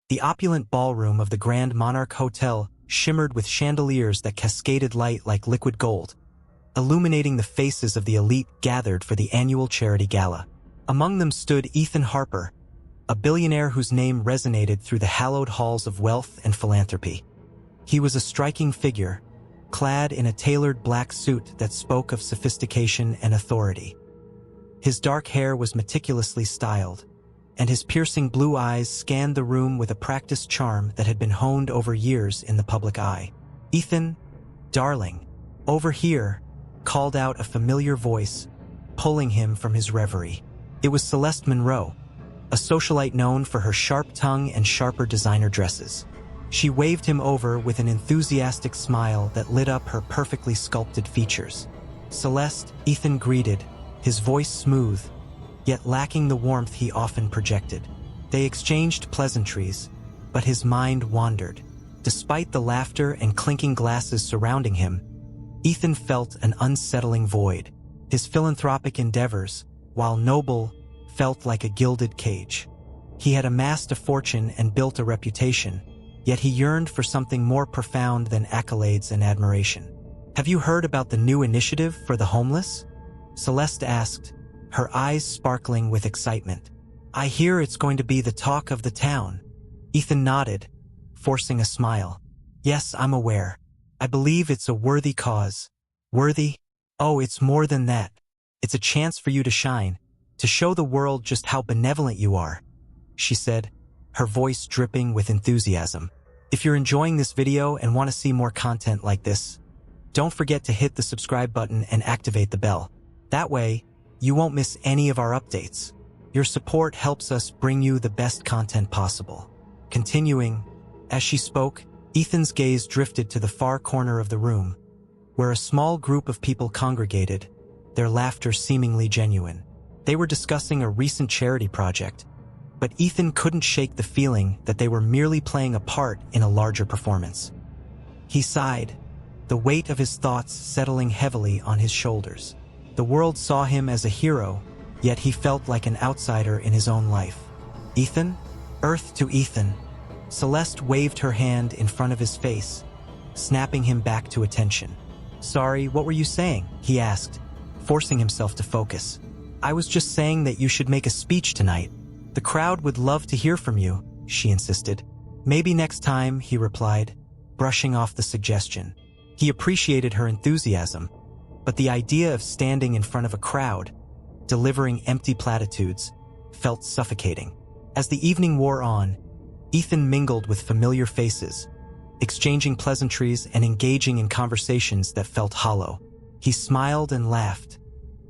The opulent ballroom of the Grand Monarch Hotel shimmered with chandeliers that cascaded light like liquid gold, illuminating the faces of the elite gathered for the annual charity gala. Among them stood Ethan Harper, a billionaire whose name resonated through the hallowed halls of wealth and philanthropy. He was a striking figure, clad in a tailored black suit that spoke of sophistication and authority. His dark hair was meticulously styled, and his piercing blue eyes scanned the room with a practiced charm that had been honed over years in the public eye. "Ethan, darling, over here," called out a familiar voice, pulling him from his reverie. It was Celeste Monroe, a socialite known for her sharp tongue and sharper designer dresses. She waved him over with an enthusiastic smile that lit up her perfectly sculpted features. "Celeste," Ethan greeted, his voice smooth, yet lacking the warmth he often projected. They exchanged pleasantries, but his mind wandered. Despite the laughter and clinking glasses surrounding him, Ethan felt an unsettling void. His philanthropic endeavors, while noble, felt like a gilded cage. He had amassed a fortune and built a reputation, yet he yearned for something more profound than accolades and admiration. "Have you heard about the new initiative for the homeless?" Celeste asked, her eyes sparkling with excitement. "I hear it's going to be the talk of the town." Ethan nodded, forcing a smile. "Yes, I'm aware. I believe it's a worthy cause." "Worthy? Oh, it's more than that. It's a chance for you to shine, to show the world just how benevolent you are," she said, her voice dripping with enthusiasm. If you're enjoying this video and want to see more content like this, don't forget to hit the subscribe button and activate the bell. That way, you won't miss any of our updates. Your support helps us bring you the best content possible. Continuing, as she spoke, Ethan's gaze drifted to the far corner of the room, where a small group of people congregated, their laughter seemingly genuine. They were discussing a recent charity project, but Ethan couldn't shake the feeling that they were merely playing a part in a larger performance. He sighed, the weight of his thoughts settling heavily on his shoulders. The world saw him as a hero, yet he felt like an outsider in his own life. "Ethan?" "Earth to Ethan." Celeste waved her hand in front of his face, snapping him back to attention. "Sorry, what were you saying?" he asked, forcing himself to focus. "I was just saying that you should make a speech tonight. The crowd would love to hear from you," she insisted. "Maybe next time," he replied, brushing off the suggestion. He appreciated her enthusiasm, but the idea of standing in front of a crowd, delivering empty platitudes, felt suffocating. As the evening wore on, Ethan mingled with familiar faces, exchanging pleasantries and engaging in conversations that felt hollow. He smiled and laughed,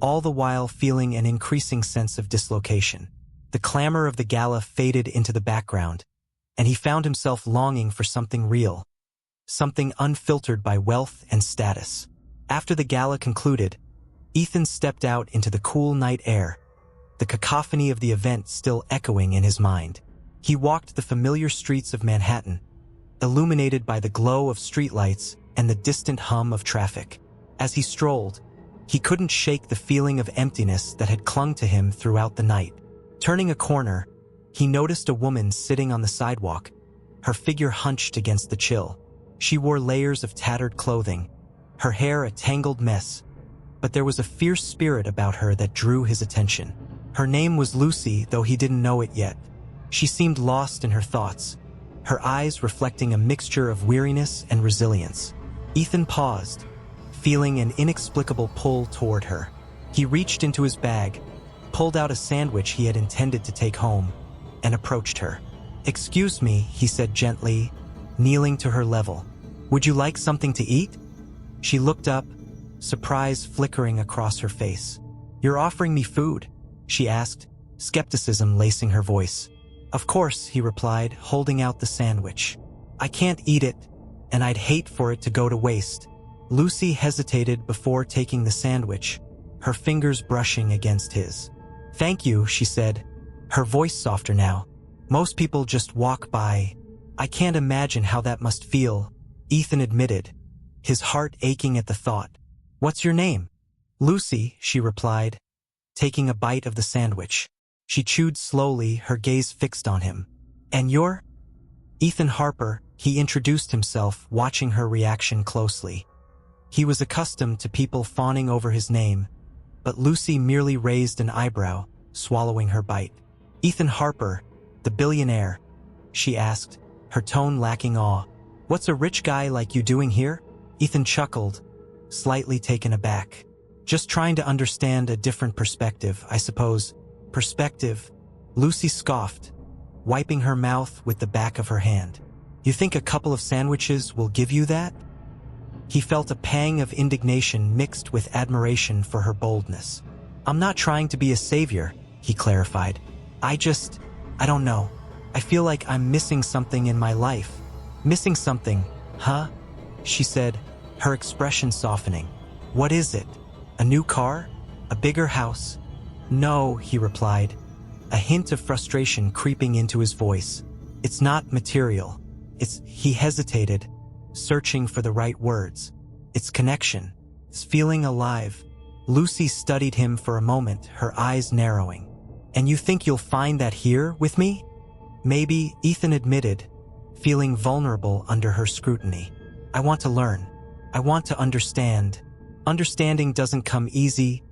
all the while feeling an increasing sense of dislocation. The clamor of the gala faded into the background, and he found himself longing for something real, something unfiltered by wealth and status. After the gala concluded, Ethan stepped out into the cool night air, the cacophony of the event still echoing in his mind. He walked the familiar streets of Manhattan, illuminated by the glow of streetlights and the distant hum of traffic. As he strolled, he couldn't shake the feeling of emptiness that had clung to him throughout the night. Turning a corner, he noticed a woman sitting on the sidewalk, her figure hunched against the chill. She wore layers of tattered clothing, her hair a tangled mess, but there was a fierce spirit about her that drew his attention. Her name was Lucy, though he didn't know it yet. She seemed lost in her thoughts, her eyes reflecting a mixture of weariness and resilience. Ethan paused, feeling an inexplicable pull toward her. He reached into his bag, pulled out a sandwich he had intended to take home, and approached her. "Excuse me," he said gently, kneeling to her level. "Would you like something to eat?" She looked up, surprise flickering across her face. "You're offering me food?" she asked, skepticism lacing her voice. "Of course," he replied, holding out the sandwich. "I can't eat it, and I'd hate for it to go to waste." Lucy hesitated before taking the sandwich, her fingers brushing against his. "Thank you," she said, her voice softer now. "Most people just walk by. I can't imagine how that must feel," Ethan admitted, his heart aching at the thought. "What's your name?" "Lucy," she replied, taking a bite of the sandwich. She chewed slowly, her gaze fixed on him. "And you're?" Ethan Harper, he introduced himself, watching her reaction closely. He was accustomed to people fawning over his name, but Lucy merely raised an eyebrow, swallowing her bite. "Ethan Harper, the billionaire," she asked, her tone lacking awe. "What's a rich guy like you doing here?" Ethan chuckled, slightly taken aback. "Just trying to understand a different perspective, I suppose." "Perspective?" Lucy scoffed, wiping her mouth with the back of her hand. "You think a couple of sandwiches will give you that?" He felt a pang of indignation mixed with admiration for her boldness. "I'm not trying to be a savior," he clarified. I don't know. I feel like I'm missing something in my life." "Missing something, huh?" she said, her expression softening. "What is it? A new car? A bigger house?" "No," he replied, a hint of frustration creeping into his voice. "It's not material. He hesitated, searching for the right words. "It's connection. It's feeling alive." Lucy studied him for a moment, her eyes narrowing. "And you think you'll find that here with me?" "Maybe," Ethan admitted, feeling vulnerable under her scrutiny. "I want to learn. I want to understand." "Understanding doesn't come easy,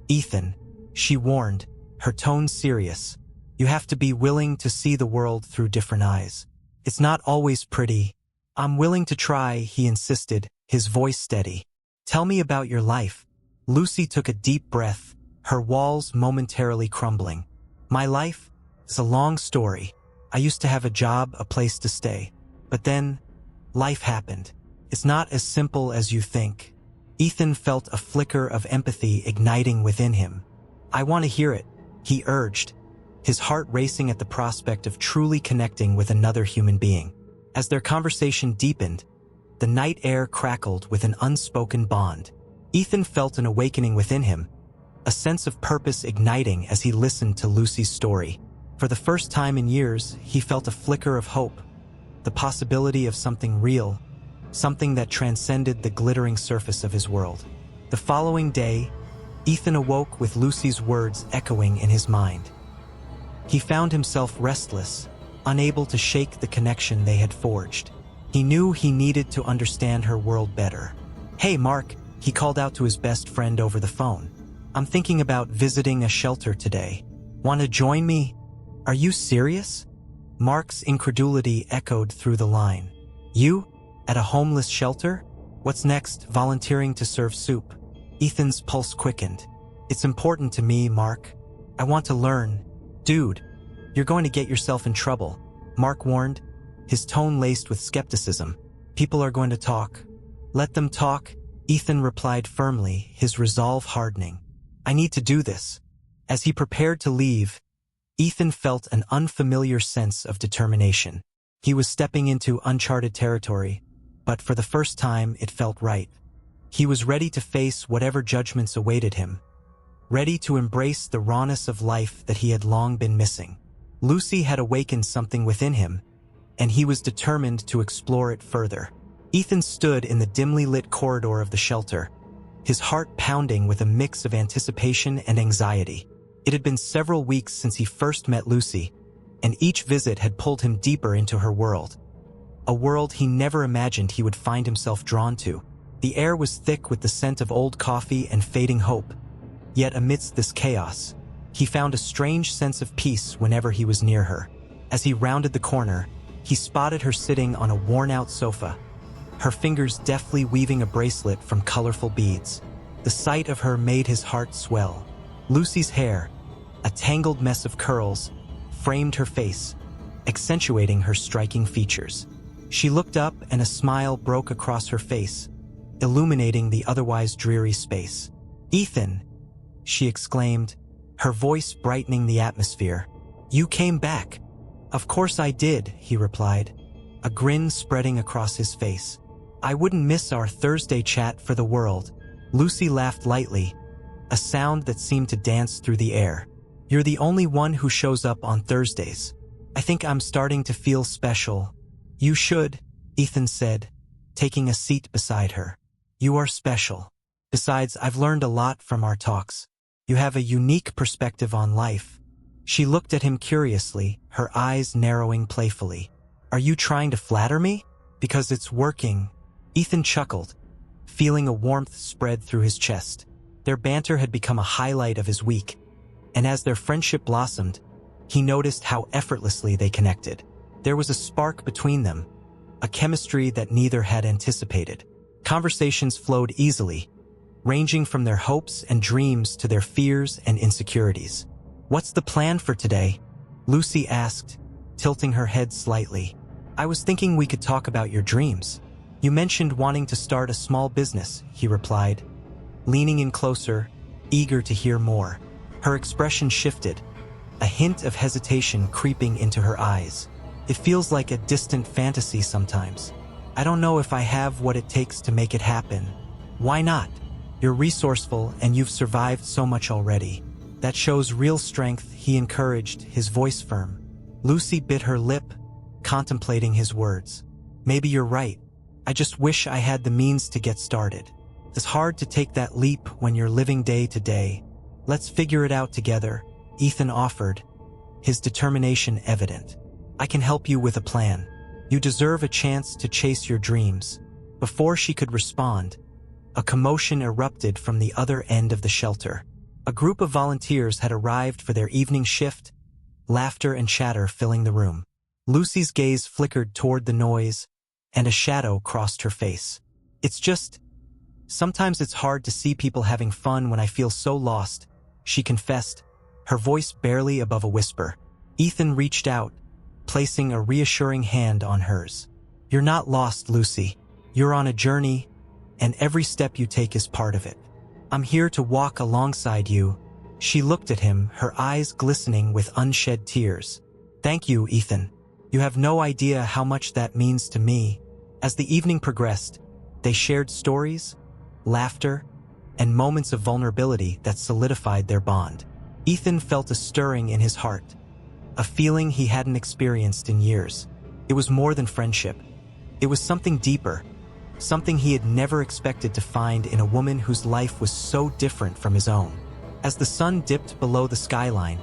Ethan," she warned, her tone serious. "You have to be willing to see the world through different eyes. It's not always pretty." "I'm willing to try," he insisted, his voice steady. "Tell me about your life." Lucy took a deep breath, her walls momentarily crumbling. "My life? It's a long story. I used to have a job, a place to stay. But then, life happened. It's not as simple as you think." Ethan felt a flicker of empathy igniting within him. "I want to hear it," he urged, his heart racing at the prospect of truly connecting with another human being. As their conversation deepened, the night air crackled with an unspoken bond. Ethan felt an awakening within him, a sense of purpose igniting as he listened to Lucy's story. For the first time in years, he felt a flicker of hope, the possibility of something real, something that transcended the glittering surface of his world. The following day, Ethan awoke with Lucy's words echoing in his mind. He found himself restless, unable to shake the connection they had forged. He knew he needed to understand her world better. "Hey, Mark," he called out to his best friend over the phone. "I'm thinking about visiting a shelter today. Want to join me?" "Are you serious?" Mark's incredulity echoed through the line. "You? At a homeless shelter? What's next, volunteering to serve soup?" Ethan's pulse quickened. "It's important to me, Mark. I want to learn." "Dude, you're going to get yourself in trouble," Mark warned, his tone laced with skepticism. "People are going to talk." "Let them talk," Ethan replied firmly, his resolve hardening. "I need to do this." As he prepared to leave, Ethan felt an unfamiliar sense of determination. He was stepping into uncharted territory, but for the first time it felt right. He was ready to face whatever judgments awaited him, ready to embrace the rawness of life that he had long been missing. Lucy had awakened something within him, and he was determined to explore it further. Ethan stood in the dimly lit corridor of the shelter, his heart pounding with a mix of anticipation and anxiety. It had been several weeks since he first met Lucy, and each visit had pulled him deeper into her world. A world he never imagined he would find himself drawn to. The air was thick with the scent of old coffee and fading hope. Yet amidst this chaos, he found a strange sense of peace whenever he was near her. As he rounded the corner, he spotted her sitting on a worn-out sofa, her fingers deftly weaving a bracelet from colorful beads. The sight of her made his heart swell. Lucy's hair, a tangled mess of curls, framed her face, accentuating her striking features. She looked up and a smile broke across her face, illuminating the otherwise dreary space. "Ethan," she exclaimed, her voice brightening the atmosphere. "You came back." "Of course I did," he replied, a grin spreading across his face. "I wouldn't miss our Thursday chat for the world." Lucy laughed lightly, a sound that seemed to dance through the air. "You're the only one who shows up on Thursdays. I think I'm starting to feel special." "You should," Ethan said, taking a seat beside her. "You are special. Besides, I've learned a lot from our talks. You have a unique perspective on life." She looked at him curiously, her eyes narrowing playfully. Are you trying to flatter me? Because it's working. Ethan chuckled, feeling a warmth spread through his chest. Their banter had become a highlight of his week, and as their friendship blossomed, he noticed how effortlessly they connected. There was a spark between them, a chemistry that neither had anticipated. Conversations flowed easily, ranging from their hopes and dreams to their fears and insecurities. "What's the plan for today?" Lucy asked, tilting her head slightly. "I was thinking we could talk about your dreams. You mentioned wanting to start a small business," he replied, leaning in closer, eager to hear more. Her expression shifted, a hint of hesitation creeping into her eyes. "It feels like a distant fantasy sometimes. I don't know if I have what it takes to make it happen." "Why not? You're resourceful and you've survived so much already." "That shows real strength," he encouraged, his voice firm. Lucy bit her lip, contemplating his words. "Maybe you're right. I just wish I had the means to get started. It's hard to take that leap when you're living day to day." "Let's figure it out together," Ethan offered, his determination evident. "I can help you with a plan. You deserve a chance to chase your dreams." Before she could respond, a commotion erupted from the other end of the shelter. A group of volunteers had arrived for their evening shift, laughter and chatter filling the room. Lucy's gaze flickered toward the noise, and a shadow crossed her face. Sometimes it's hard to see people having fun when I feel so lost," she confessed, her voice barely above a whisper. Ethan reached out, placing a reassuring hand on hers. "You're not lost, Lucy. You're on a journey, and every step you take is part of it. I'm here to walk alongside you." She looked at him, her eyes glistening with unshed tears. "Thank you, Ethan. You have no idea how much that means to me." As the evening progressed, they shared stories, laughter, and moments of vulnerability that solidified their bond. Ethan felt a stirring in his heart, a feeling he hadn't experienced in years. It was more than friendship. It was something deeper, something he had never expected to find in a woman whose life was so different from his own. As the sun dipped below the skyline,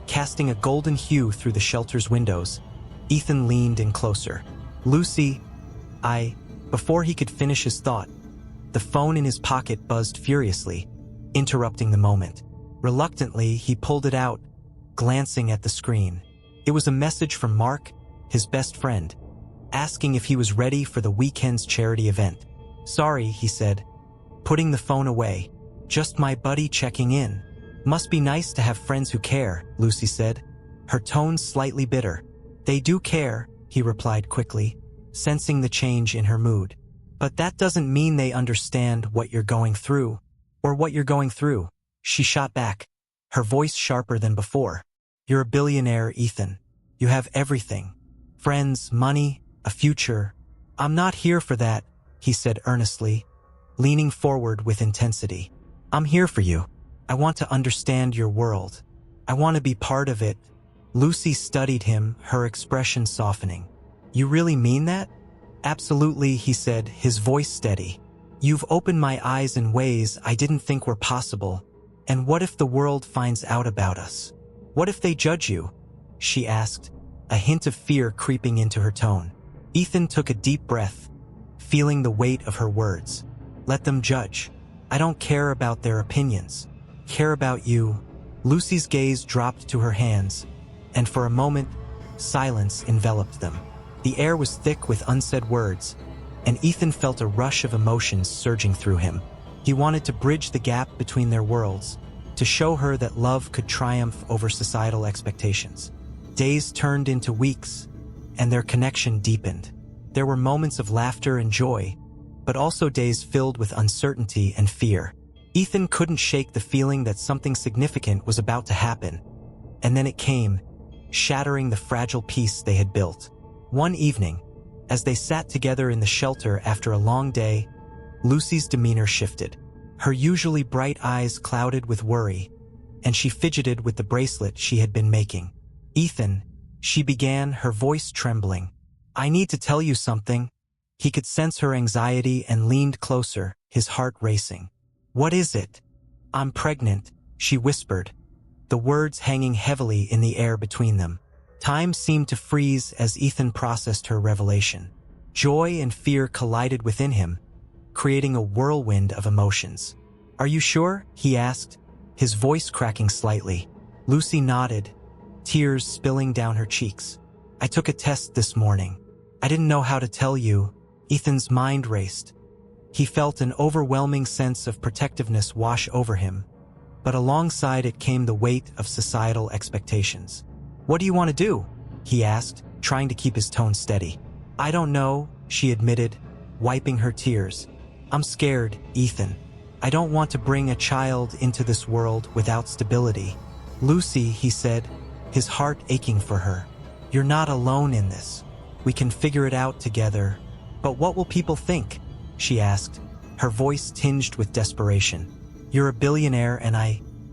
casting a golden hue through the shelter's windows, Ethan leaned in closer. "Lucy, Before he could finish his thought, the phone in his pocket buzzed furiously, interrupting the moment. Reluctantly, he pulled it out, glancing at the screen. It was a message from Mark, his best friend, asking if he was ready for the weekend's charity event. "Sorry," he said, putting the phone away. "Just my buddy checking in." "Must be nice to have friends who care," Lucy said, her tone slightly bitter. "They do care," he replied quickly, sensing the change in her mood. "But that doesn't mean they understand what you're going through, or what you're going through," she shot back, her voice sharper than before. "You're a billionaire, Ethan. You have everything. Friends, money, a future. I'm not here for that," he said earnestly, leaning forward with intensity. "I'm here for you. I want to understand your world. I want to be part of it." Lucy studied him, her expression softening. "You really mean that?" "Absolutely," he said, his voice steady. "You've opened my eyes in ways I didn't think were possible. And what if the world finds out about us? What if they judge you?" she asked, a hint of fear creeping into her tone. Ethan took a deep breath, feeling the weight of her words. "Let them judge. I don't care about their opinions. Care about you." Lucy's gaze dropped to her hands, and for a moment, silence enveloped them. The air was thick with unsaid words, and Ethan felt a rush of emotions surging through him. He wanted to bridge the gap between their worlds, to show her that love could triumph over societal expectations. Days turned into weeks, and their connection deepened. There were moments of laughter and joy, but also days filled with uncertainty and fear. Ethan couldn't shake the feeling that something significant was about to happen, and then it came, shattering the fragile peace they had built. One evening, as they sat together in the shelter after a long day, Lucy's demeanor shifted. Her usually bright eyes clouded with worry, and she fidgeted with the bracelet she had been making. "Ethan," she began, her voice trembling. "I need to tell you something." He could sense her anxiety and leaned closer, his heart racing. "What is it?" "I'm pregnant," she whispered, the words hanging heavily in the air between them. Time seemed to freeze as Ethan processed her revelation. Joy and fear collided within him, creating a whirlwind of emotions. "Are you sure?" he asked, his voice cracking slightly. Lucy nodded, tears spilling down her cheeks. "I took a test this morning. I didn't know how to tell you." Ethan's mind raced. He felt an overwhelming sense of protectiveness wash over him, but alongside it came the weight of societal expectations. "What do you want to do?" he asked, trying to keep his tone steady. "I don't know," she admitted, wiping her tears. "I'm scared, Ethan. I don't want to bring a child into this world without stability." "Lucy," he said, his heart aching for her. "You're not alone in this. We can figure it out together." "But what will people think?" she asked, her voice tinged with desperation. "You're a billionaire and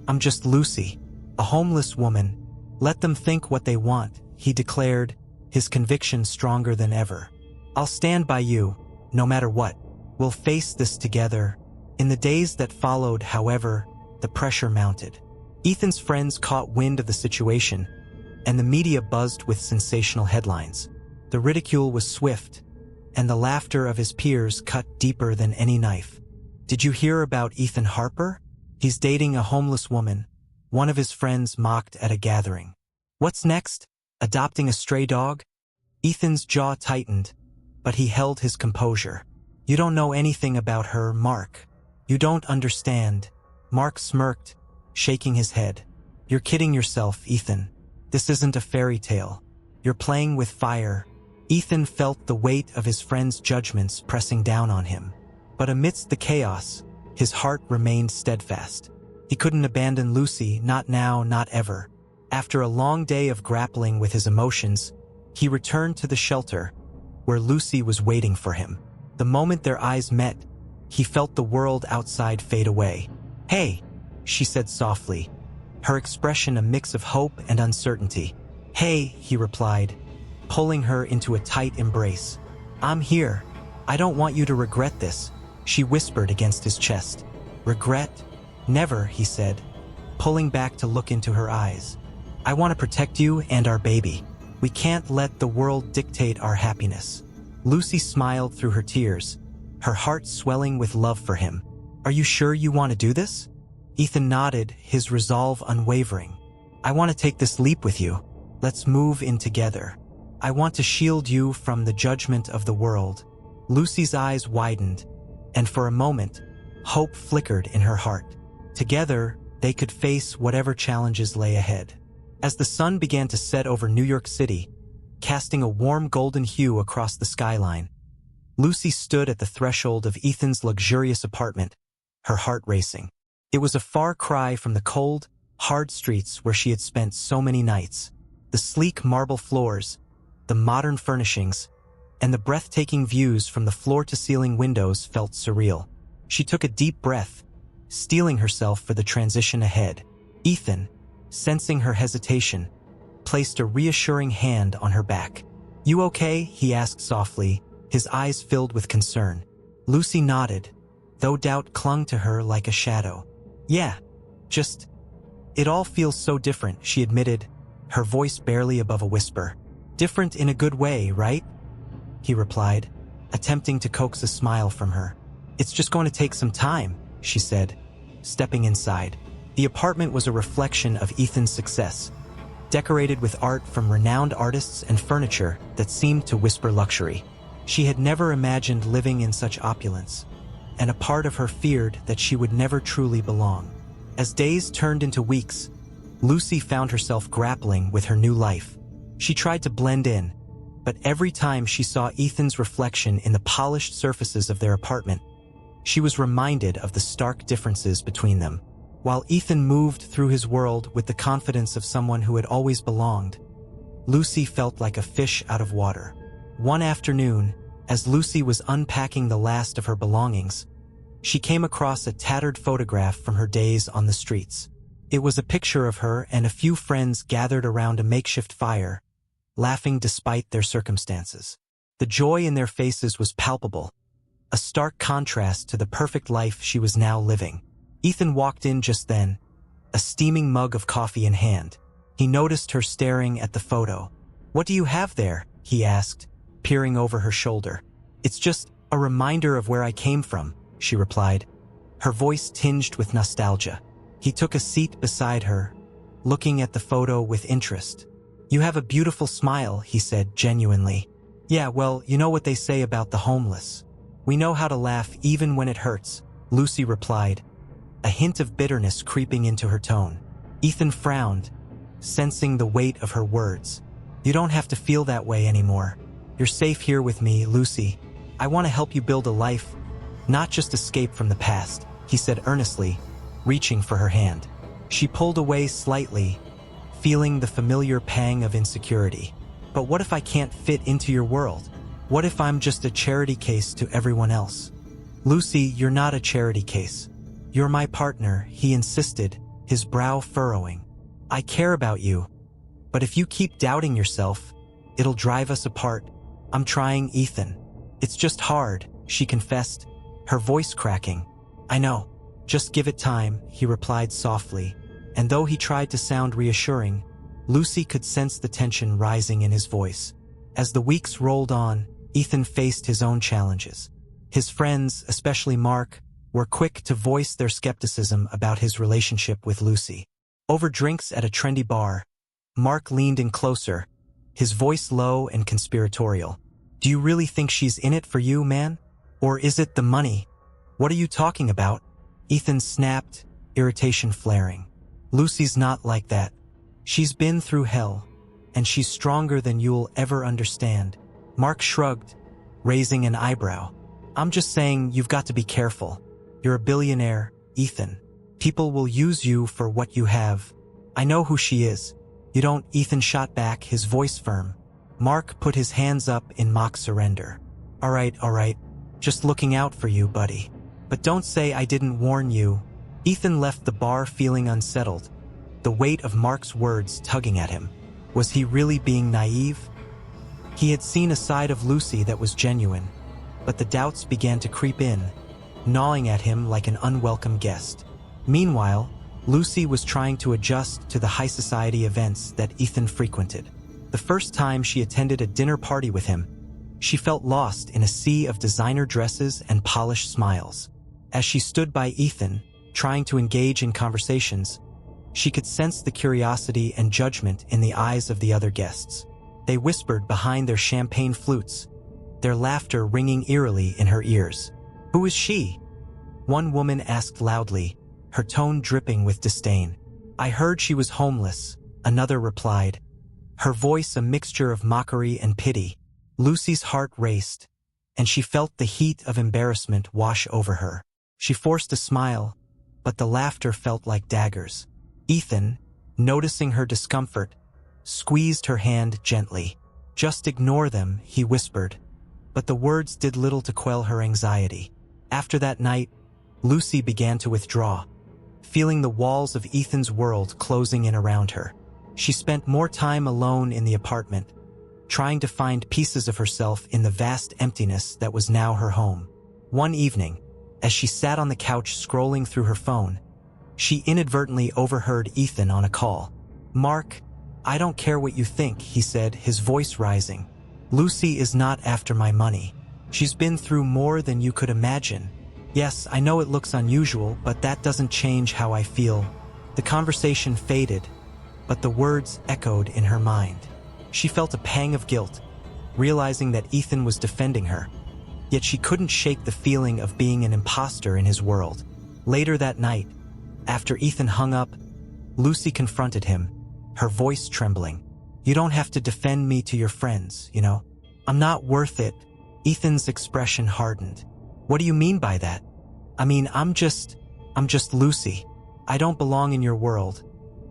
I'm just Lucy, a homeless woman. Let them think what they want," he declared, his conviction stronger than ever. "I'll stand by you, no matter what. We'll face this together." In the days that followed, however, the pressure mounted. Ethan's friends caught wind of the situation, and the media buzzed with sensational headlines. The ridicule was swift, and the laughter of his peers cut deeper than any knife. "Did you hear about Ethan Harper? He's dating a homeless woman," one of his friends mocked at a gathering. "What's next? Adopting a stray dog?" Ethan's jaw tightened, but he held his composure. "You don't know anything about her, Mark. You don't understand." Mark smirked, shaking his head. "You're kidding yourself, Ethan. This isn't a fairy tale. You're playing with fire." Ethan felt the weight of his friends' judgments pressing down on him. But amidst the chaos, his heart remained steadfast. He couldn't abandon Lucy, not now, not ever. After a long day of grappling with his emotions, he returned to the shelter, where Lucy was waiting for him. The moment their eyes met, he felt the world outside fade away. "Hey," she said softly, her expression a mix of hope and uncertainty. "Hey," he replied, pulling her into a tight embrace. "I'm here. I don't want you to regret this," she whispered against his chest. "Regret? Never," he said, pulling back to look into her eyes. "I want to protect you and our baby. We can't let the world dictate our happiness." Lucy smiled through her tears, her heart swelling with love for him. "Are you sure you want to do this?" Ethan nodded, his resolve unwavering. "I want to take this leap with you. Let's move in together. I want to shield you from the judgment of the world." Lucy's eyes widened, and for a moment, hope flickered in her heart. Together, they could face whatever challenges lay ahead. As the sun began to set over New York City, casting a warm golden hue across the skyline, Lucy stood at the threshold of Ethan's luxurious apartment, her heart racing. It was a far cry from the cold, hard streets where she had spent so many nights. The sleek marble floors, the modern furnishings, and the breathtaking views from the floor-to-ceiling windows felt surreal. She took a deep breath, steeling herself for the transition ahead. Ethan, sensing her hesitation, placed a reassuring hand on her back. "You okay?" he asked softly, his eyes filled with concern. Lucy nodded, though doubt clung to her like a shadow. "Yeah, it all feels so different," she admitted, her voice barely above a whisper. "Different in a good way, right?" he replied, attempting to coax a smile from her. "It's just going to take some time," she said, stepping inside. The apartment was a reflection of Ethan's success, decorated with art from renowned artists and furniture that seemed to whisper luxury. She had never imagined living in such opulence, and a part of her feared that she would never truly belong. As days turned into weeks, Lucy found herself grappling with her new life. She tried to blend in, but every time she saw Ethan's reflection in the polished surfaces of their apartment, she was reminded of the stark differences between them. While Ethan moved through his world with the confidence of someone who had always belonged, Lucy felt like a fish out of water. One afternoon, as Lucy was unpacking the last of her belongings, she came across a tattered photograph from her days on the streets. It was a picture of her and a few friends gathered around a makeshift fire, laughing despite their circumstances. The joy in their faces was palpable, a stark contrast to the perfect life she was now living. Ethan walked in just then, a steaming mug of coffee in hand. He noticed her staring at the photo, "What do you have there?" he asked, peering over her shoulder. "It's just a reminder of where I came from," she replied, her voice tinged with nostalgia. He took a seat beside her, looking at the photo with interest. "You have a beautiful smile," he said genuinely. "Yeah, well, you know what they say about the homeless. We know how to laugh even when it hurts," Lucy replied, a hint of bitterness creeping into her tone. Ethan frowned, sensing the weight of her words. "You don't have to feel that way anymore. You're safe here with me, Lucy. I want to help you build a life, not just escape from the past," he said earnestly, reaching for her hand. She pulled away slightly, feeling the familiar pang of insecurity. "But what if I can't fit into your world? What if I'm just a charity case to everyone else?" "Lucy, you're not a charity case. You're my partner," he insisted, his brow furrowing. "I care about you, but if you keep doubting yourself, it'll drive us apart. I'm trying, Ethan. It's just hard," she confessed, her voice cracking. "I know. Just give it time," he replied softly, and though he tried to sound reassuring, Lucy could sense the tension rising in his voice. As the weeks rolled on, Ethan faced his own challenges. His friends, especially Mark, were quick to voice their skepticism about his relationship with Lucy. Over drinks at a trendy bar, Mark leaned in closer, his voice low and conspiratorial. "Do you really think she's in it for you, man? Or is it the money?" "What are you talking about?" Ethan snapped, irritation flaring. "Lucy's not like that. She's been through hell, and she's stronger than you'll ever understand." Mark shrugged, raising an eyebrow. "I'm just saying you've got to be careful. You're a billionaire, Ethan. People will use you for what you have. I know who she is." "You don't," Ethan shot back, his voice firm. Mark put his hands up in mock surrender. All right. Just looking out for you, buddy. But don't say I didn't warn you." Ethan left the bar feeling unsettled, the weight of Mark's words tugging at him. Was he really being naive? He had seen a side of Lucy that was genuine, but the doubts began to creep in, gnawing at him like an unwelcome guest. Meanwhile, Lucy was trying to adjust to the high society events that Ethan frequented. The first time she attended a dinner party with him, she felt lost in a sea of designer dresses and polished smiles. As she stood by Ethan, trying to engage in conversations, she could sense the curiosity and judgment in the eyes of the other guests. They whispered behind their champagne flutes, their laughter ringing eerily in her ears. "Who is she?" one woman asked loudly, her tone dripping with disdain. "I heard she was homeless," another replied, her voice a mixture of mockery and pity. Lucy's heart raced, and she felt the heat of embarrassment wash over her. She forced a smile, but the laughter felt like daggers. Ethan, noticing her discomfort, squeezed her hand gently. "Just ignore them," he whispered, but the words did little to quell her anxiety. After that night, Lucy began to withdraw, feeling the walls of Ethan's world closing in around her. She spent more time alone in the apartment, trying to find pieces of herself in the vast emptiness that was now her home. One evening, as she sat on the couch scrolling through her phone, she inadvertently overheard Ethan on a call. "Mark, I don't care what you think," he said, his voice rising. "Lucy is not after my money. She's been through more than you could imagine. Yes, I know it looks unusual, but that doesn't change how I feel." The conversation faded, but the words echoed in her mind. She felt a pang of guilt, realizing that Ethan was defending her. Yet she couldn't shake the feeling of being an imposter in his world. Later that night, after Ethan hung up, Lucy confronted him, her voice trembling. "You don't have to defend me to your friends, you know. I'm not worth it." Ethan's expression hardened. "What do you mean by that?" "I mean, I'm just Lucy. I don't belong in your world,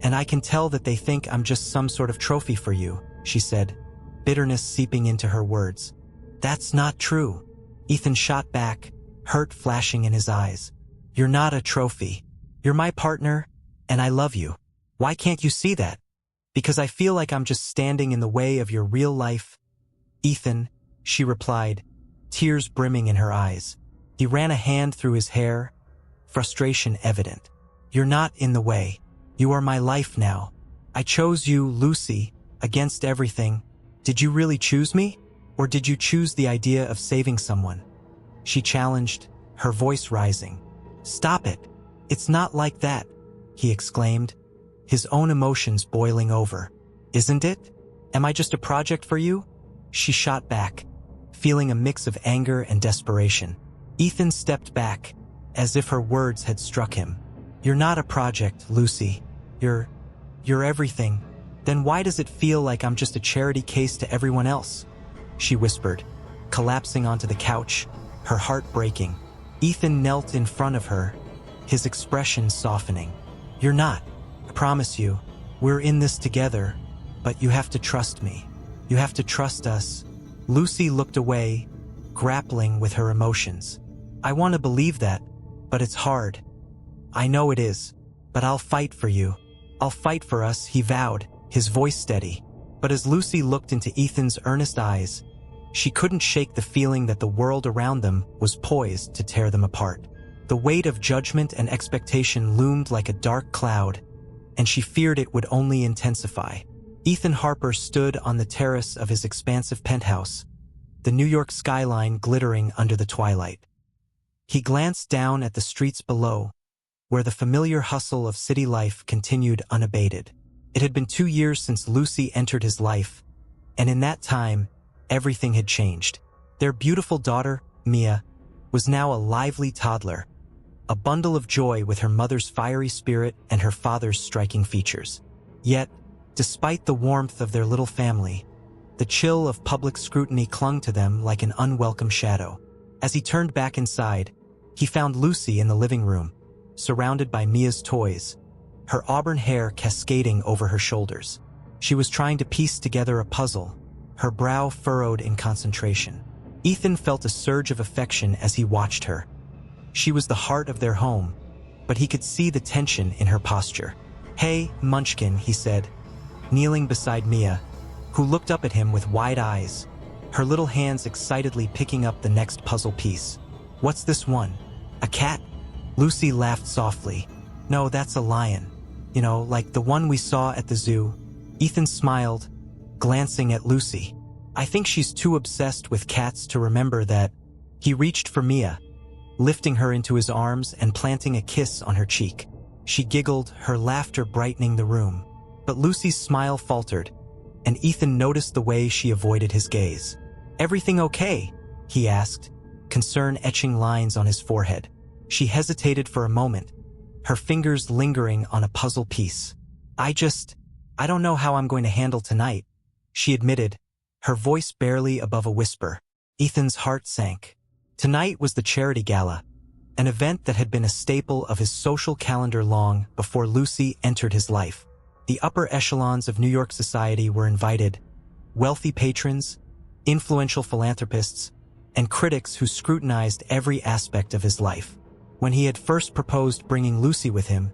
and I can tell that they think I'm just some sort of trophy for you," she said, bitterness seeping into her words. "That's not true." Ethan shot back, hurt flashing in his eyes. "You're not a trophy. You're my partner, and I love you. Why can't you see that?" "Because I feel like I'm just standing in the way of your real life." "Ethan," she replied, tears brimming in her eyes. He ran a hand through his hair, frustration evident. "You're not in the way. You are my life now. I chose you, Lucy, against everything, Did you really choose me? Or did you choose the idea of saving someone? She challenged, her voice rising. Stop it. It's not like that, he exclaimed, his own emotions boiling over. Isn't it? Am I just a project for you? She shot back, feeling a mix of anger and desperation. Ethan stepped back, as if her words had struck him. You're not a project, Lucy. You're everything. Then why does it feel like I'm just a charity case to everyone else? She whispered, collapsing onto the couch, her heart breaking. Ethan knelt in front of her, his expression softening. You're not. I promise you. We're in this together, but you have to trust me. You have to trust us. Lucy looked away, grappling with her emotions. I want to believe that, but it's hard. I know it is, but I'll fight for you. I'll fight for us, he vowed, his voice steady. But as Lucy looked into Ethan's earnest eyes, she couldn't shake the feeling that the world around them was poised to tear them apart. The weight of judgment and expectation loomed like a dark cloud, and she feared it would only intensify. Ethan Harper stood on the terrace of his expansive penthouse, the New York skyline glittering under the twilight. He glanced down at the streets below, where the familiar hustle of city life continued unabated. It had been 2 years since Lucy entered his life, and in that time, everything had changed. Their beautiful daughter, Mia, was now a lively toddler, a bundle of joy with her mother's fiery spirit and her father's striking features. Yet, despite the warmth of their little family, the chill of public scrutiny clung to them like an unwelcome shadow. As he turned back inside, he found Lucy in the living room, surrounded by Mia's toys, her auburn hair cascading over her shoulders. She was trying to piece together a puzzle, her brow furrowed in concentration. Ethan felt a surge of affection as he watched her. She was the heart of their home, but he could see the tension in her posture. Hey, Munchkin, he said, kneeling beside Mia, who looked up at him with wide eyes, her little hands excitedly picking up the next puzzle piece. What's this one? A cat? Lucy laughed softly. No, that's a lion. You know, like the one we saw at the zoo. Ethan smiled, glancing at Lucy. I think she's too obsessed with cats to remember that. He reached for Mia, lifting her into his arms and planting a kiss on her cheek. She giggled, her laughter brightening the room. But Lucy's smile faltered, and Ethan noticed the way she avoided his gaze. Everything okay? He asked, concern etching lines on his forehead. She hesitated for a moment, her fingers lingering on a puzzle piece. I don't know how I'm going to handle tonight, she admitted, her voice barely above a whisper. Ethan's heart sank. Tonight was the charity gala, an event that had been a staple of his social calendar long before Lucy entered his life. The upper echelons of New York society were invited, wealthy patrons, influential philanthropists, and critics who scrutinized every aspect of his life. When he had first proposed bringing Lucy with him,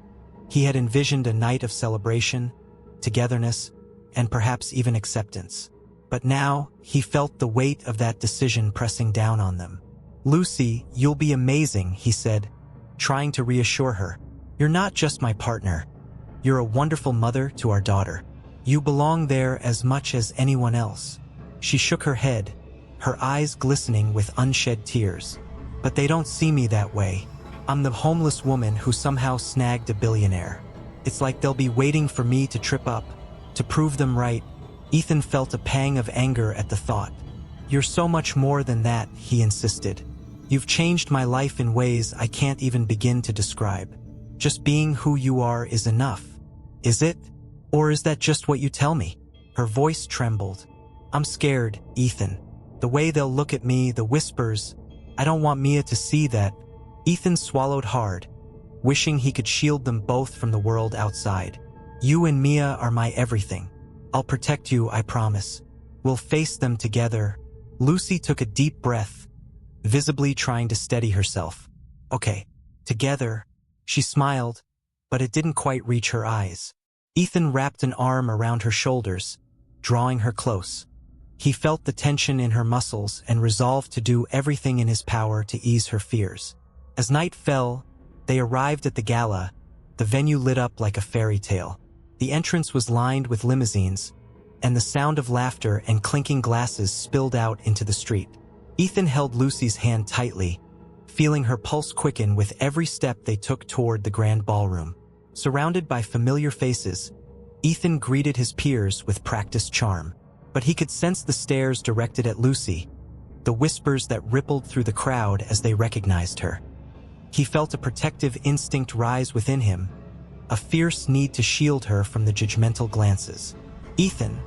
he had envisioned a night of celebration, togetherness, and perhaps even acceptance. But now, he felt the weight of that decision pressing down on them. Lucy, you'll be amazing, he said, trying to reassure her. You're not just my partner. You're a wonderful mother to our daughter. You belong there as much as anyone else. She shook her head, her eyes glistening with unshed tears. But they don't see me that way. I'm the homeless woman who somehow snagged a billionaire. It's like they'll be waiting for me to trip up, to prove them right. Ethan felt a pang of anger at the thought. You're so much more than that, he insisted. You've changed my life in ways I can't even begin to describe. Just being who you are is enough. Is it? Or is that just what you tell me? Her voice trembled. I'm scared, Ethan. The way they'll look at me, the whispers. I don't want Mia to see that. Ethan swallowed hard, wishing he could shield them both from the world outside. You and Mia are my everything. I'll protect you, I promise. We'll face them together. Lucy took a deep breath, visibly trying to steady herself. Okay, together. She smiled, but it didn't quite reach her eyes. Ethan wrapped an arm around her shoulders, drawing her close. He felt the tension in her muscles and resolved to do everything in his power to ease her fears. As night fell, they arrived at the gala, the venue lit up like a fairy tale. The entrance was lined with limousines, and the sound of laughter and clinking glasses spilled out into the street. Ethan held Lucy's hand tightly, feeling her pulse quicken with every step they took toward the grand ballroom. Surrounded by familiar faces, Ethan greeted his peers with practiced charm. But he could sense the stares directed at Lucy, the whispers that rippled through the crowd as they recognized her. He felt a protective instinct rise within him, a fierce need to shield her from the judgmental glances. "Ethan,"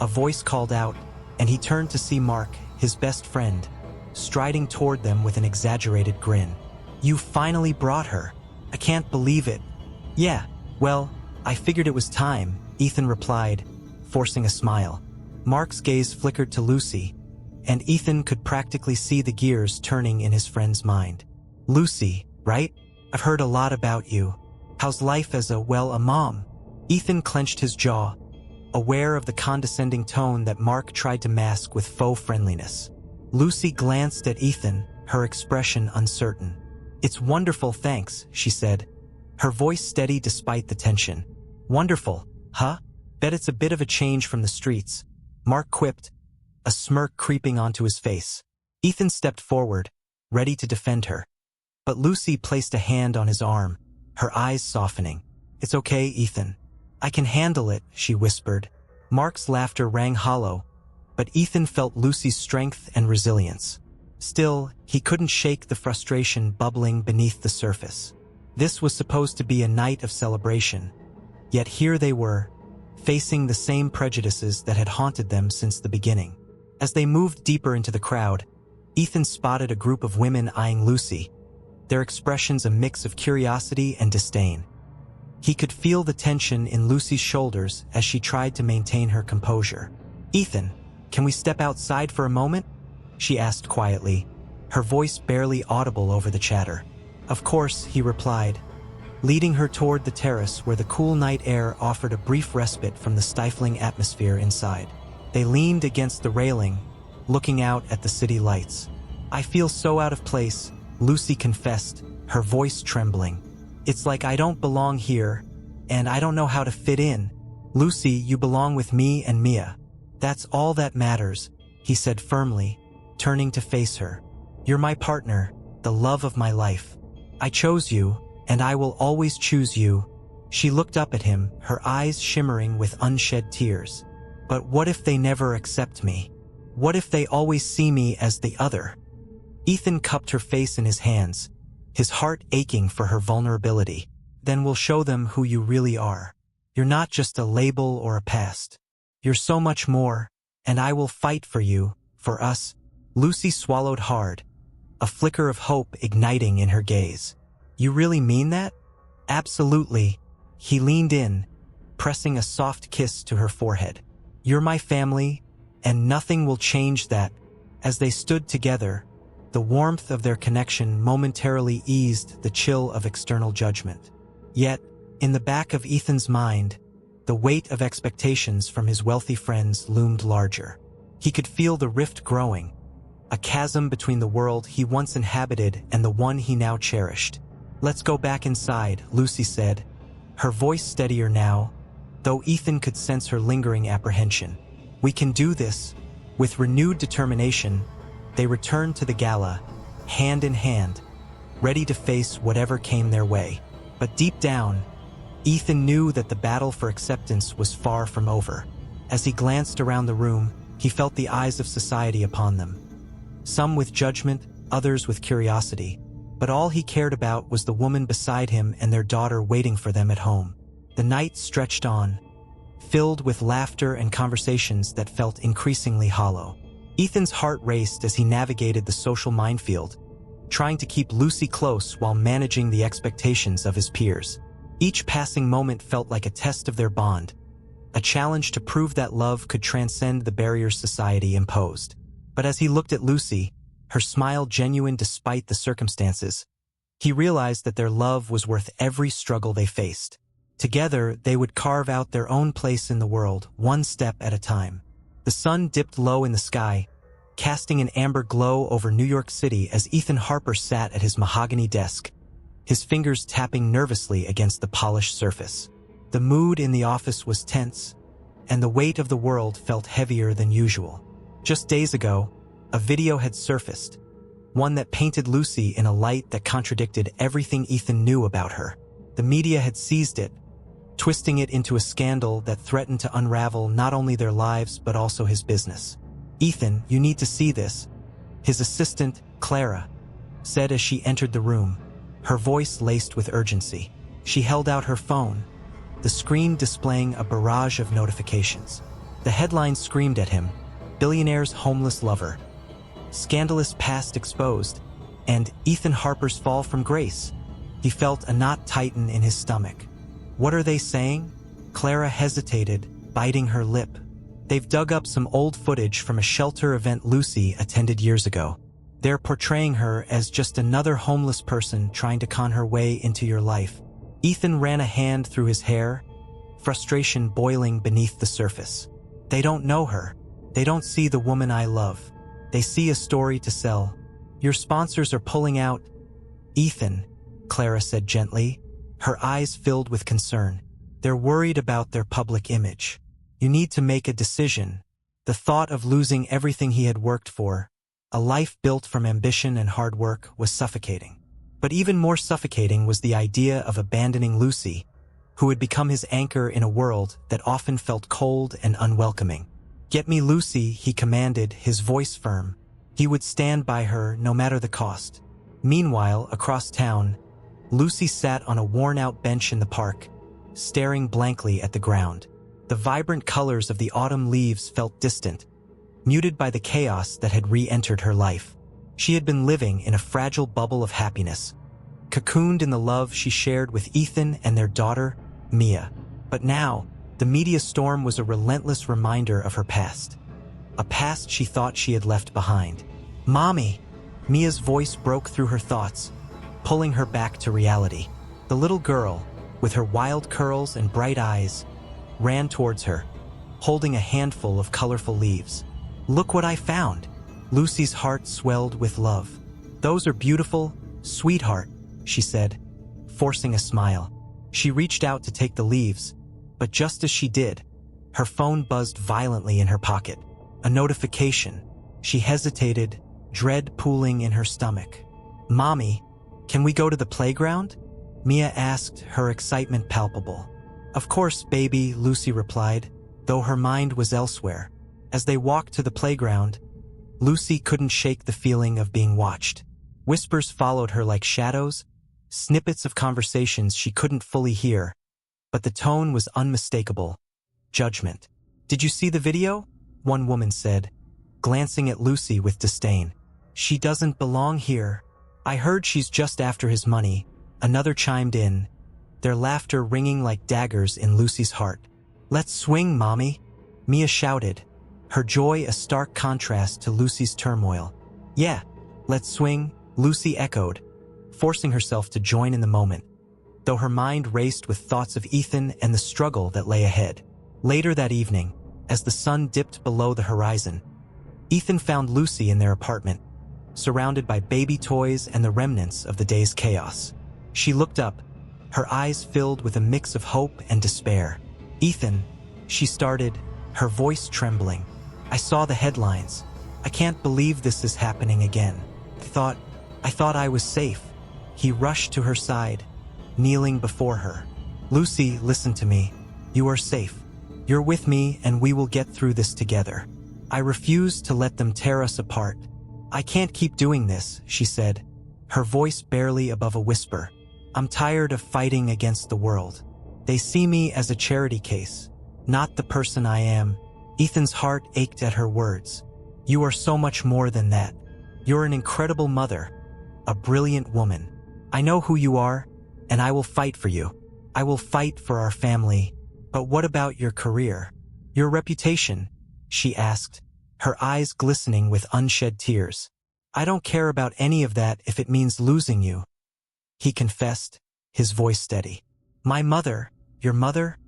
a voice called out, and he turned to see Mark, his best friend, striding toward them with an exaggerated grin. "You finally brought her. I can't believe it." "Yeah, well, I figured it was time," Ethan replied, forcing a smile. Mark's gaze flickered to Lucy, and Ethan could practically see the gears turning in his friend's mind. "Lucy, right? I've heard a lot about you. How's life as a mom?" Ethan clenched his jaw, aware of the condescending tone that Mark tried to mask with faux friendliness. Lucy glanced at Ethan, her expression uncertain. "It's wonderful, thanks," she said, her voice steady despite the tension. "Wonderful, huh? Bet it's a bit of a change from the streets," Mark quipped, a smirk creeping onto his face. Ethan stepped forward, ready to defend her. But Lucy placed a hand on his arm, her eyes softening. "It's okay, Ethan. I can handle it," she whispered. Mark's laughter rang hollow, but Ethan felt Lucy's strength and resilience. Still, he couldn't shake the frustration bubbling beneath the surface. This was supposed to be a night of celebration, yet here they were, facing the same prejudices that had haunted them since the beginning. As they moved deeper into the crowd, Ethan spotted a group of women eyeing Lucy, their expressions a mix of curiosity and disdain. He could feel the tension in Lucy's shoulders as she tried to maintain her composure. "Ethan, can we step outside for a moment?" she asked quietly, her voice barely audible over the chatter. "Of course," he replied, leading her toward the terrace where the cool night air offered a brief respite from the stifling atmosphere inside. They leaned against the railing, looking out at the city lights. "I feel so out of place," Lucy confessed, her voice trembling. "It's like I don't belong here, and I don't know how to fit in." "Lucy, you belong with me and Mia. That's all that matters," he said firmly, turning to face her. "You're my partner, the love of my life. I chose you, and I will always choose you." She looked up at him, her eyes shimmering with unshed tears. "But what if they never accept me? What if they always see me as the other?" Ethan cupped her face in his hands, his heart aching for her vulnerability. "Then we'll show them who you really are. You're not just a label or a past. You're so much more, and I will fight for you, for us." Lucy swallowed hard, a flicker of hope igniting in her gaze. "You really mean that?" "Absolutely." He leaned in, pressing a soft kiss to her forehead. "You're my family, and nothing will change that." As they stood together, the warmth of their connection momentarily eased the chill of external judgment. Yet, in the back of Ethan's mind, the weight of expectations from his wealthy friends loomed larger. He could feel the rift growing, a chasm between the world he once inhabited and the one he now cherished. "Let's go back inside," Lucy said, her voice steadier now, though Ethan could sense her lingering apprehension. "We can do this." With renewed determination, they returned to the gala, hand in hand, ready to face whatever came their way. But deep down, Ethan knew that the battle for acceptance was far from over. As he glanced around the room, he felt the eyes of society upon them. Some with judgment, others with curiosity. But all he cared about was the woman beside him and their daughter waiting for them at home. The night stretched on, filled with laughter and conversations that felt increasingly hollow. Ethan's heart raced as he navigated the social minefield, trying to keep Lucy close while managing the expectations of his peers. Each passing moment felt like a test of their bond, a challenge to prove that love could transcend the barriers society imposed. But as he looked at Lucy, her smile genuine despite the circumstances, he realized that their love was worth every struggle they faced. Together, they would carve out their own place in the world, one step at a time. The sun dipped low in the sky, casting an amber glow over New York City as Ethan Harper sat at his mahogany desk, his fingers tapping nervously against the polished surface. The mood in the office was tense, and the weight of the world felt heavier than usual. Just days ago, a video had surfaced, one that painted Lucy in a light that contradicted everything Ethan knew about her. The media had seized it, twisting it into a scandal that threatened to unravel not only their lives but also his business. "Ethan, you need to see this," his assistant, Clara, said as she entered the room, her voice laced with urgency. She held out her phone, the screen displaying a barrage of notifications. The headline screamed at him, "Billionaire's homeless lover," "Scandalous past exposed," and "Ethan Harper's fall from grace." He felt a knot tighten in his stomach. "What are they saying?" Clara hesitated, biting her lip. "They've dug up some old footage from a shelter event Lucy attended years ago. They're portraying her as just another homeless person trying to con her way into your life." Ethan ran a hand through his hair, frustration boiling beneath the surface. "They don't know her. They don't see the woman I love. They see a story to sell. Your sponsors are pulling out." "Ethan," Clara said gently, her eyes filled with concern. "They're worried about their public image. You need to make a decision." The thought of losing everything he had worked for, a life built from ambition and hard work, was suffocating. But even more suffocating was the idea of abandoning Lucy, who had become his anchor in a world that often felt cold and unwelcoming. "Get me Lucy," he commanded, his voice firm. He would stand by her no matter the cost. Meanwhile, across town, Lucy sat on a worn-out bench in the park, staring blankly at the ground. The vibrant colors of the autumn leaves felt distant, muted by the chaos that had re-entered her life. She had been living in a fragile bubble of happiness, cocooned in the love she shared with Ethan and their daughter, Mia. But now, the media storm was a relentless reminder of her past. A past she thought she had left behind. "Mommy!" Mia's voice broke through her thoughts, pulling her back to reality. The little girl, with her wild curls and bright eyes, ran towards her, holding a handful of colorful leaves. "Look what I found!" Lucy's heart swelled with love. "Those are beautiful, sweetheart," she said, forcing a smile. She reached out to take the leaves, but just as she did, her phone buzzed violently in her pocket. A notification. She hesitated, dread pooling in her stomach. "Mommy, can we go to the playground?" Mia asked, her excitement palpable. "Of course, baby," Lucy replied, though her mind was elsewhere. As they walked to the playground, Lucy couldn't shake the feeling of being watched. Whispers followed her like shadows, snippets of conversations she couldn't fully hear, but the tone was unmistakable. Judgment. "Did you see the video?" one woman said, glancing at Lucy with disdain. "She doesn't belong here." "I heard she's just after his money," another chimed in, their laughter ringing like daggers in Lucy's heart. "Let's swing, Mommy," Mia shouted, her joy a stark contrast to Lucy's turmoil. "Yeah, let's swing," Lucy echoed, forcing herself to join in the moment, though her mind raced with thoughts of Ethan and the struggle that lay ahead. Later that evening, as the sun dipped below the horizon, Ethan found Lucy in their apartment, surrounded by baby toys and the remnants of the day's chaos. She looked up, her eyes filled with a mix of hope and despair. "Ethan," she started, her voice trembling. "I saw the headlines. I can't believe this is happening again. I thought I was safe." He rushed to her side, kneeling before her. "Lucy, listen to me. You are safe. You're with me and we will get through this together. I refuse to let them tear us apart." "I can't keep doing this," she said, her voice barely above a whisper. "I'm tired of fighting against the world. They see me as a charity case, not the person I am." Ethan's heart ached at her words. "You are so much more than that. You're an incredible mother, a brilliant woman. I know who you are, and I will fight for you. I will fight for our family. But what about your career? Your reputation?" she asked, her eyes glistening with unshed tears. "I don't care about any of that if it means losing you," he confessed, his voice steady. "My mother, your mother?"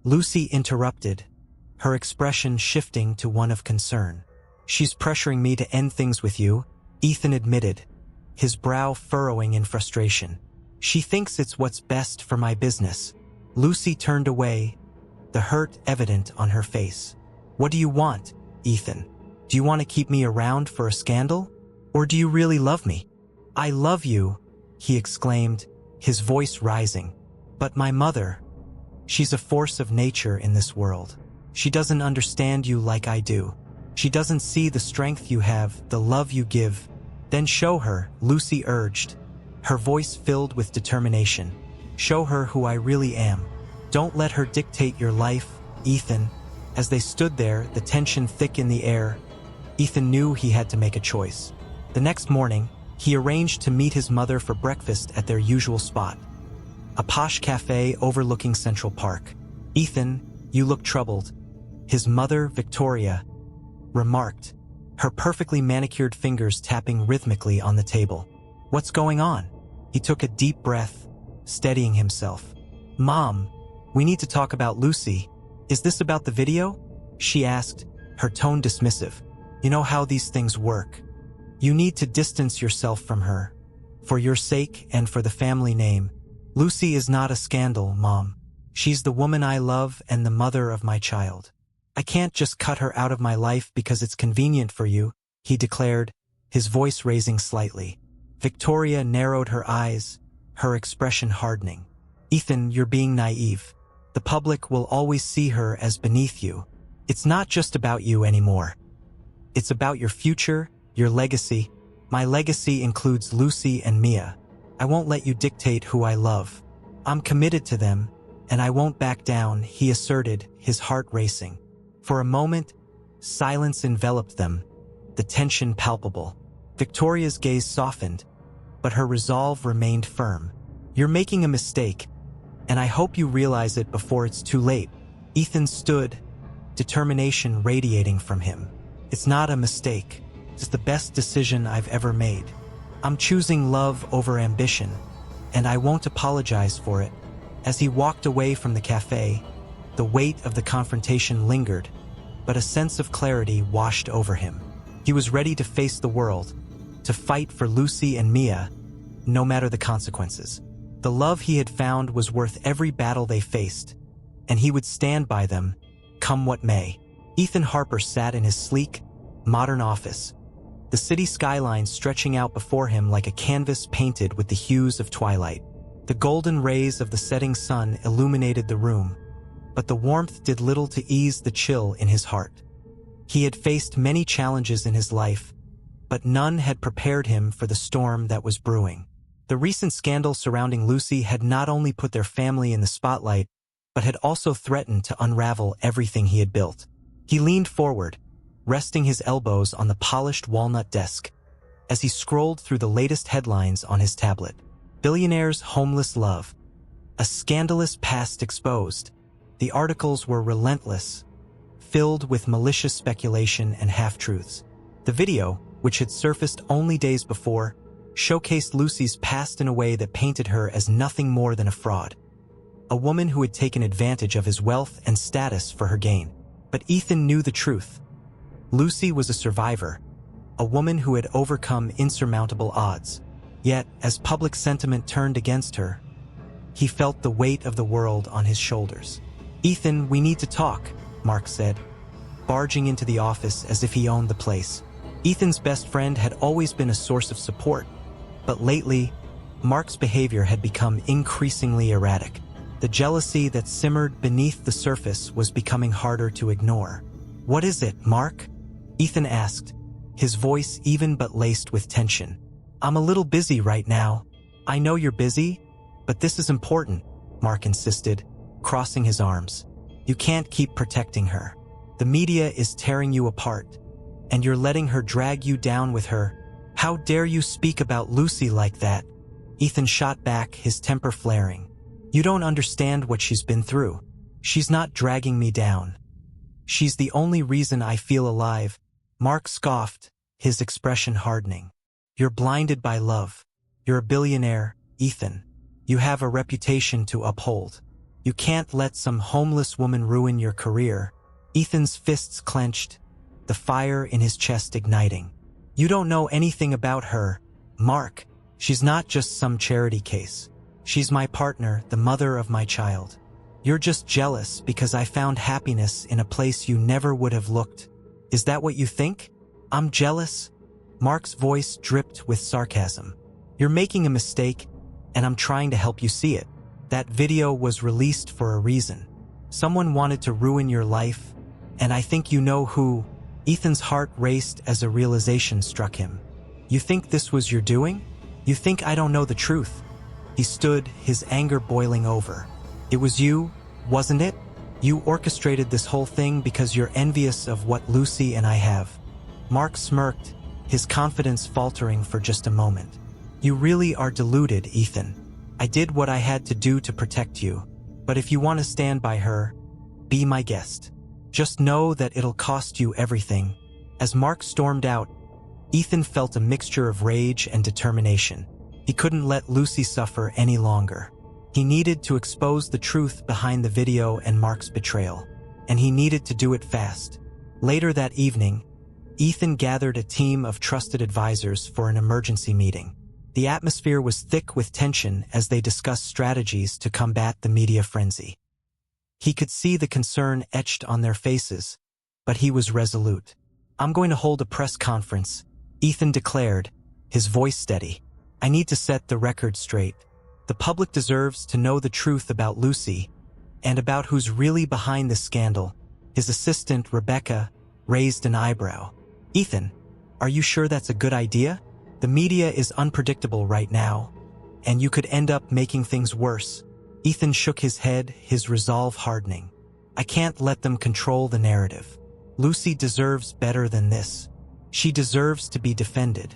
Lucy interrupted, her expression shifting to one of concern. "She's pressuring me to end things with you," Ethan admitted, his brow furrowing in frustration. "She thinks it's what's best for my business." Lucy turned away, the hurt evident on her face. "What do you want, Ethan? Do you want to keep me around for a scandal? Or do you really love me?" "I love you," he exclaimed, his voice rising. "But my mother, she's a force of nature in this world. She doesn't understand you like I do. She doesn't see the strength you have, the love you give." "Then show her," Lucy urged, her voice filled with determination. "Show her who I really am. Don't let her dictate your life, Ethan." As they stood there, the tension thick in the air, Ethan knew he had to make a choice. The next morning, he arranged to meet his mother for breakfast at their usual spot, a posh cafe overlooking Central Park. "Ethan, you look troubled," his mother, Victoria, remarked, her perfectly manicured fingers tapping rhythmically on the table. "What's going on?" He took a deep breath, steadying himself. "Mom, we need to talk about Lucy. Is this about the video?" she asked, her tone dismissive. "You know how these things work. You need to distance yourself from her. For your sake and for the family name. Lucy is not a scandal, Mom. She's the woman I love and the mother of my child. I can't just cut her out of my life because it's convenient for you," he declared, his voice raising slightly. Victoria narrowed her eyes, her expression hardening. "Ethan, you're being naive. The public will always see her as beneath you. It's not just about you anymore. It's about your future, your legacy. My legacy includes Lucy and Mia. I won't let you dictate who I love. I'm committed to them, and I won't back down," he asserted, his heart racing. For a moment, silence enveloped them, the tension palpable. Victoria's gaze softened, but her resolve remained firm. "You're making a mistake, and I hope you realize it before it's too late." Ethan stood, determination radiating from him. "It's not a mistake. It's the best decision I've ever made. I'm choosing love over ambition, and I won't apologize for it." As he walked away from the cafe, the weight of the confrontation lingered, but a sense of clarity washed over him. He was ready to face the world, to fight for Lucy and Mia, no matter the consequences. The love he had found was worth every battle they faced, and he would stand by them, come what may. Ethan Harper sat in his sleek, modern office, the city skyline stretching out before him like a canvas painted with the hues of twilight. The golden rays of the setting sun illuminated the room, but the warmth did little to ease the chill in his heart. He had faced many challenges in his life, but none had prepared him for the storm that was brewing. The recent scandal surrounding Lucy had not only put their family in the spotlight, but had also threatened to unravel everything he had built. He leaned forward, resting his elbows on the polished walnut desk, as he scrolled through the latest headlines on his tablet. Billionaire's homeless love. A scandalous past exposed. The articles were relentless, filled with malicious speculation and half-truths. The video, which had surfaced only days before, showcased Lucy's past in a way that painted her as nothing more than a fraud. A woman who had taken advantage of his wealth and status for her gain. But Ethan knew the truth. Lucy was a survivor, a woman who had overcome insurmountable odds. Yet, as public sentiment turned against her, he felt the weight of the world on his shoulders. "Ethan, we need to talk," Mark said, barging into the office as if he owned the place. Ethan's best friend had always been a source of support, but lately, Mark's behavior had become increasingly erratic. The jealousy that simmered beneath the surface was becoming harder to ignore. "What is it, Mark?" Ethan asked, his voice even but laced with tension. "I'm a little busy right now." "I know you're busy, but this is important," Mark insisted, crossing his arms. "You can't keep protecting her. The media is tearing you apart, and you're letting her drag you down with her. How dare you speak about Lucy like that?" Ethan shot back, his temper flaring. "You don't understand what she's been through. She's not dragging me down. She's the only reason I feel alive." Mark scoffed, his expression hardening. "You're blinded by love. You're a billionaire, Ethan. You have a reputation to uphold. You can't let some homeless woman ruin your career." Ethan's fists clenched, the fire in his chest igniting. "You don't know anything about her, Mark. She's not just some charity case. She's my partner, the mother of my child. You're just jealous because I found happiness in a place you never would have looked. Is that what you think? I'm jealous? Mark's voice dripped with sarcasm. You're making a mistake, and I'm trying to help you see it. That video was released for a reason. Someone wanted to ruin your life, and I think you know who. Ethan's heart raced as a realization struck him. You think this was your doing? You think I don't know the truth? He stood, his anger boiling over. It was you, wasn't it? You orchestrated this whole thing because you're envious of what Lucy and I have. Mark smirked, his confidence faltering for just a moment. You really are deluded, Ethan. I did what I had to do to protect you. But if you want to stand by her, be my guest. Just know that it'll cost you everything. As Mark stormed out, Ethan felt a mixture of rage and determination. He couldn't let Lucy suffer any longer. He needed to expose the truth behind the video and Mark's betrayal, and he needed to do it fast. Later that evening, Ethan gathered a team of trusted advisors for an emergency meeting. The atmosphere was thick with tension as they discussed strategies to combat the media frenzy. He could see the concern etched on their faces, but he was resolute. I'm going to hold a press conference, Ethan declared, his voice steady. I need to set the record straight. The public deserves to know the truth about Lucy and about who's really behind this scandal. His assistant, Rebecca, raised an eyebrow. Ethan, are you sure that's a good idea? The media is unpredictable right now, and you could end up making things worse. Ethan shook his head, his resolve hardening. I can't let them control the narrative. Lucy deserves better than this. She deserves to be defended,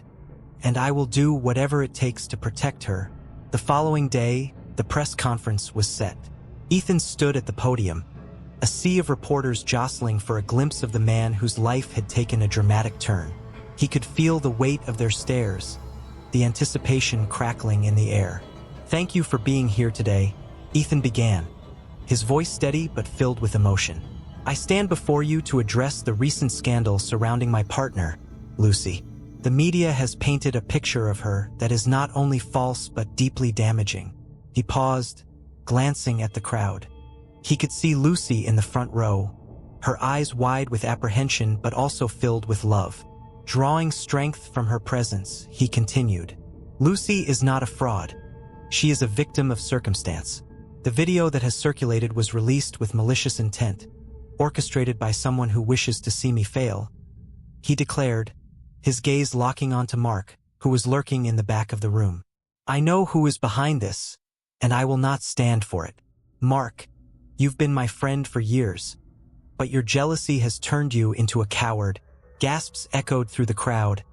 and I will do whatever it takes to protect her. The following day, the press conference was set. Ethan stood at the podium, a sea of reporters jostling for a glimpse of the man whose life had taken a dramatic turn. He could feel the weight of their stares, the anticipation crackling in the air. Thank you for being here today, Ethan began, his voice steady but filled with emotion. I stand before you to address the recent scandal surrounding my partner, Lucy. The media has painted a picture of her that is not only false but deeply damaging. He paused, glancing at the crowd. He could see Lucy in the front row, her eyes wide with apprehension but also filled with love. Drawing strength from her presence, he continued. Lucy is not a fraud. She is a victim of circumstance. The video that has circulated was released with malicious intent, orchestrated by someone who wishes to see me fail, he declared, his gaze locking onto Mark, who was lurking in the back of the room. I know who is behind this, and I will not stand for it. Mark, you've been my friend for years, but your jealousy has turned you into a coward. Gasps echoed through the crowd,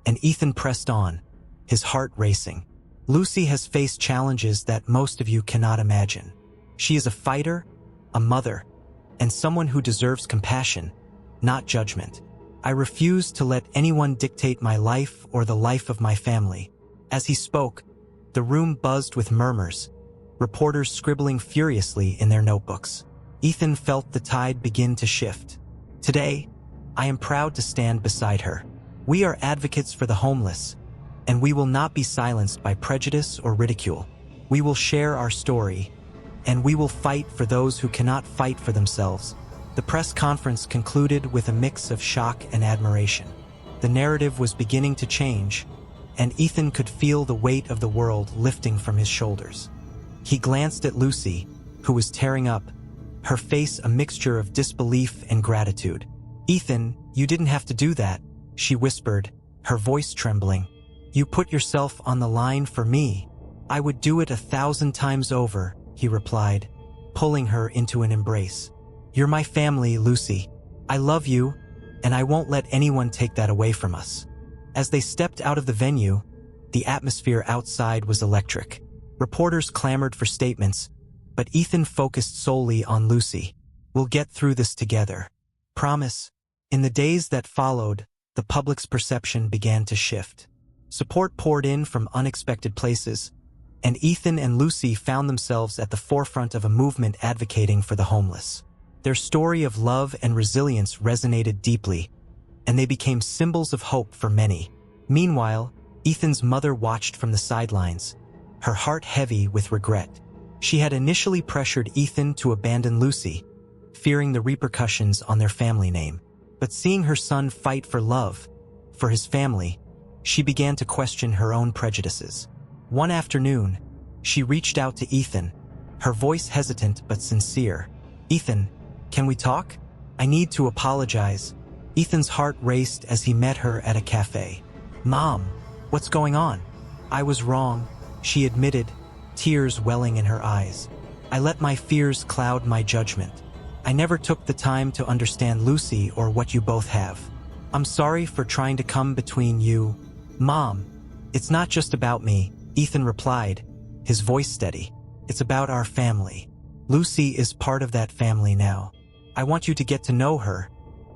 and Ethan pressed on, his heart racing. Lucy has faced challenges that most of you cannot imagine. She is a fighter, a mother, and someone who deserves compassion, not judgment. I refuse to let anyone dictate my life or the life of my family. As he spoke, the room buzzed with murmurs, reporters scribbling furiously in their notebooks. Ethan felt the tide begin to shift. Today, I am proud to stand beside her. We are advocates for the homeless, and we will not be silenced by prejudice or ridicule. We will share our story, and we will fight for those who cannot fight for themselves. The press conference concluded with a mix of shock and admiration. The narrative was beginning to change, and Ethan could feel the weight of the world lifting from his shoulders. He glanced at Lucy, who was tearing up, her face a mixture of disbelief and gratitude. Ethan, you didn't have to do that, she whispered, her voice trembling. You put yourself on the line for me. I would do it 1,000 times over, he replied, pulling her into an embrace. You're my family, Lucy. I love you, and I won't let anyone take that away from us. As they stepped out of the venue, the atmosphere outside was electric. Reporters clamored for statements, but Ethan focused solely on Lucy. We'll get through this together. Promise. In the days that followed, the public's perception began to shift. Support poured in from unexpected places, and Ethan and Lucy found themselves at the forefront of a movement advocating for the homeless. Their story of love and resilience resonated deeply, and they became symbols of hope for many. Meanwhile, Ethan's mother watched from the sidelines, her heart heavy with regret. She had initially pressured Ethan to abandon Lucy, fearing the repercussions on their family name. But seeing her son fight for love, for his family, she began to question her own prejudices. One afternoon, she reached out to Ethan, her voice hesitant but sincere. "Ethan, can we talk? I need to apologize." Ethan's heart raced as he met her at a cafe. "Mom, what's going on?" "I was wrong," she admitted, tears welling in her eyes. "I let my fears cloud my judgment. I never took the time to understand Lucy or what you both have. I'm sorry for trying to come between you." "Mom, it's not just about me," Ethan replied, his voice steady. "It's about our family. Lucy is part of that family now. I want you to get to know her,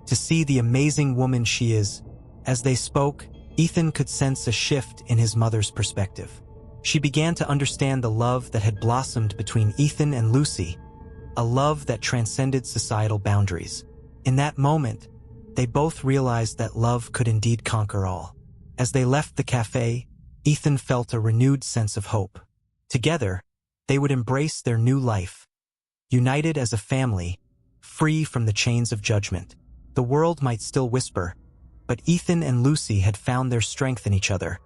to see the amazing woman she is." As they spoke, Ethan could sense a shift in his mother's perspective. She began to understand the love that had blossomed between Ethan and Lucy, a love that transcended societal boundaries. In that moment, they both realized that love could indeed conquer all. As they left the cafe, Ethan felt a renewed sense of hope. Together, they would embrace their new life, united as a family, free from the chains of judgment. The world might still whisper, but Ethan and Lucy had found their strength in each other,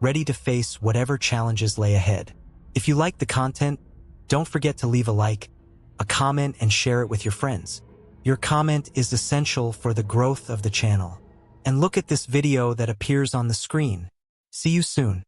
ready to face whatever challenges lay ahead. If you like the content, don't forget to leave a like, a comment, and share it with your friends. Your comment is essential for the growth of the channel. And look at this video that appears on the screen. See you soon.